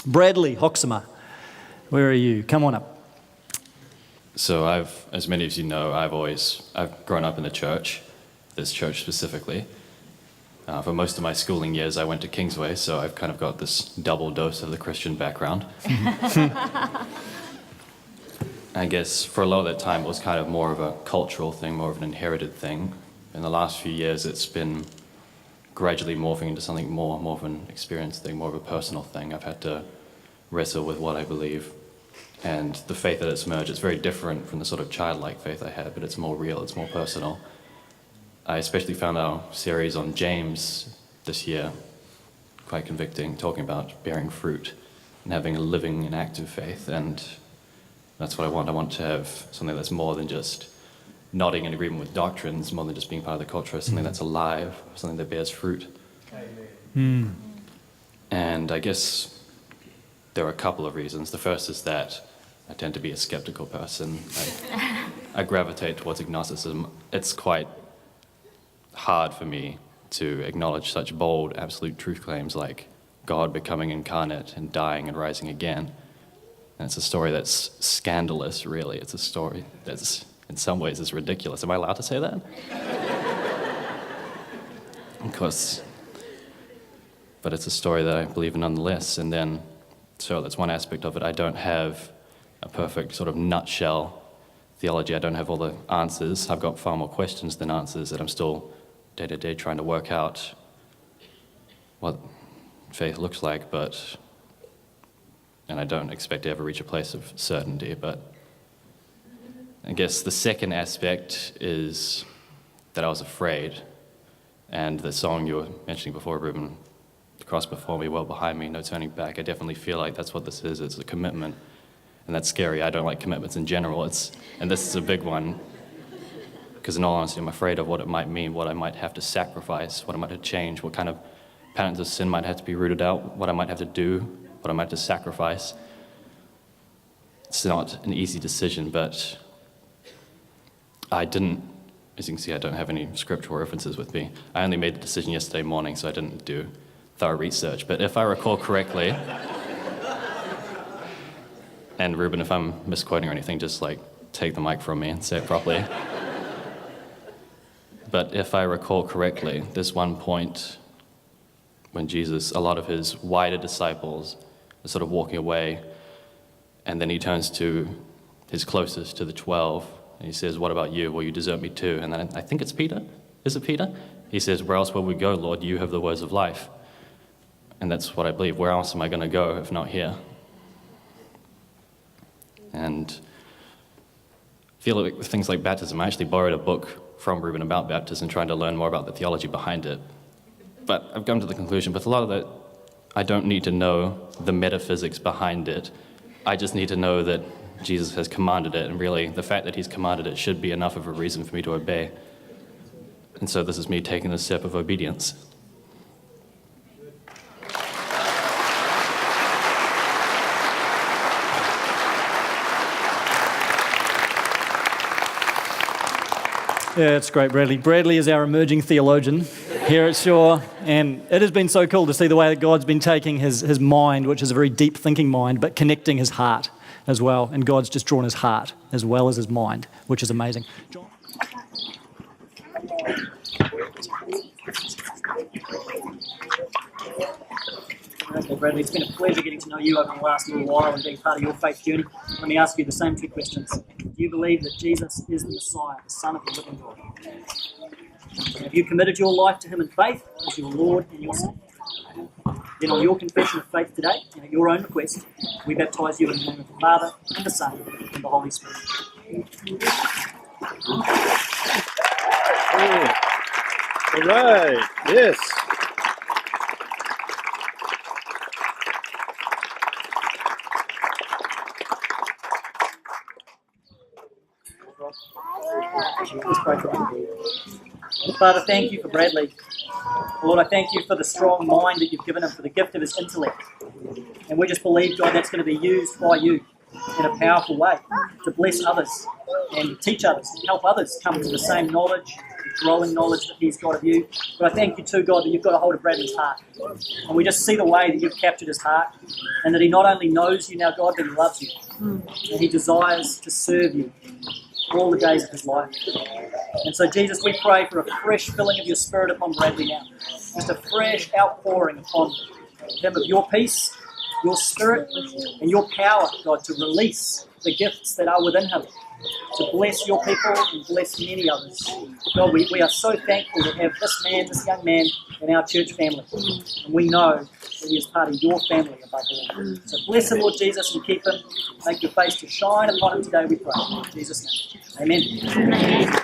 Bradley Hoeksema, where are you? Come on up. So as many of you know, I've grown up in the church, this church specifically. For most of my schooling years, I went to Kingsway, so I've kind of got this double dose of the Christian background. I guess for a lot of that time, it was kind of more of a cultural thing, more of an inherited thing. In the last few years, it's been gradually morphing into something more of an experience thing, more of a personal thing. I've had to wrestle with what I believe. And the faith that it's merged, it's very different from the sort of childlike faith I had, but it's more real, it's more personal. I especially found our series on James this year quite convicting, talking about bearing fruit and having a living and active faith. And that's what I want. I want to have something that's more than just nodding in agreement with doctrines, more than just being part of the culture, something that's alive, something that bears fruit. Mm. And I guess there are a couple of reasons. The first is that I tend to be a skeptical person. I gravitate towards agnosticism. It's quite hard for me to acknowledge such bold, absolute truth claims like God becoming incarnate and dying and rising again. And it's a story that's scandalous, really. It's a story that's, in some ways, is ridiculous. Am I allowed to say that? Of course. But it's a story that I believe in nonetheless. And then, so that's one aspect of it. I don't have a perfect sort of nutshell theology. I don't have all the answers. I've got far more questions than answers that I'm still day to day trying to work out what faith looks like, and I don't expect to ever reach a place of certainty. But I guess the second aspect is that I was afraid. And the song you were mentioning before, Ruben, "The cross before me, well behind me, no turning back," I definitely feel like that's what this is. It's a commitment. And that's scary. I don't like commitments in general. And this is a big one. Because in all honesty, I'm afraid of what it might mean, what I might have to sacrifice, what I might have to change, what kind of patterns of sin might have to be rooted out, what I might have to do, what I might have to sacrifice. It's not an easy decision, but I didn't, as you can see, I don't have any scriptural references with me. I only made the decision yesterday morning, so I didn't do thorough research. But if I recall correctly, and Ruben, if I'm misquoting or anything, just like take the mic from me and say it properly. But if I recall correctly, there's one point when Jesus, a lot of his wider disciples are sort of walking away, and then he turns to his closest, to the 12, and he says, "What about you? Will you desert me too?" And then I think it's Peter. Is it Peter? He says, "Where else will we go, Lord? You have the words of life." And that's what I believe. Where else am I going to go if not here? And I feel like with things like baptism, I actually borrowed a book from Ruben about baptism, trying to learn more about the theology behind it. But I've come to the conclusion, with a lot of that, I don't need to know the metaphysics behind it. I just need to know that Jesus has commanded it, and really, the fact that he's commanded it should be enough of a reason for me to obey. And so this is me taking the step of obedience. Yeah, it's great, Bradley. Bradley is our emerging theologian here at Shore, and it has been so cool to see the way that God's been taking his mind, which is a very deep thinking mind, but connecting his heart as well, and God's just drawn his heart as well as his mind, which is amazing. John? Okay, Bradley, it's been a pleasure getting to know you over the last little while and being part of your faith journey. Let me ask you the same two questions. Do you believe that Jesus is the Messiah, the Son of the living God? Have you committed your life to him in faith as your Lord and your Savior? Then on your confession of faith today, and at your own request, we baptise you in the name of the Father, and the Son, and the Holy Spirit. All right, yes. Let's pray for him. Father, thank you for Bradley. Lord, I thank you for the strong mind that you've given him, for the gift of his intellect. And we just believe, God, that's going to be used by you in a powerful way to bless others and teach others, help others come to the same knowledge the growing knowledge that he's got of you. But I thank you too, God, that you've got a hold of Bradley's heart. And we just see the way that you've captured his heart, and that he not only knows you now, God, but he loves you. And he desires to serve you all the days of his life. And so, Jesus, we pray for a fresh filling of your Spirit upon Bradley now. Just a fresh outpouring upon him of your peace, your Spirit, and your power, God, to release the gifts that are within him, to bless your people and bless many others. God, we are so thankful to have this young man in our church family. And we know that he is part of your family above all. So bless him, Lord Jesus, and keep him. Make your face to shine upon him today, we pray. In Jesus' name. Amen.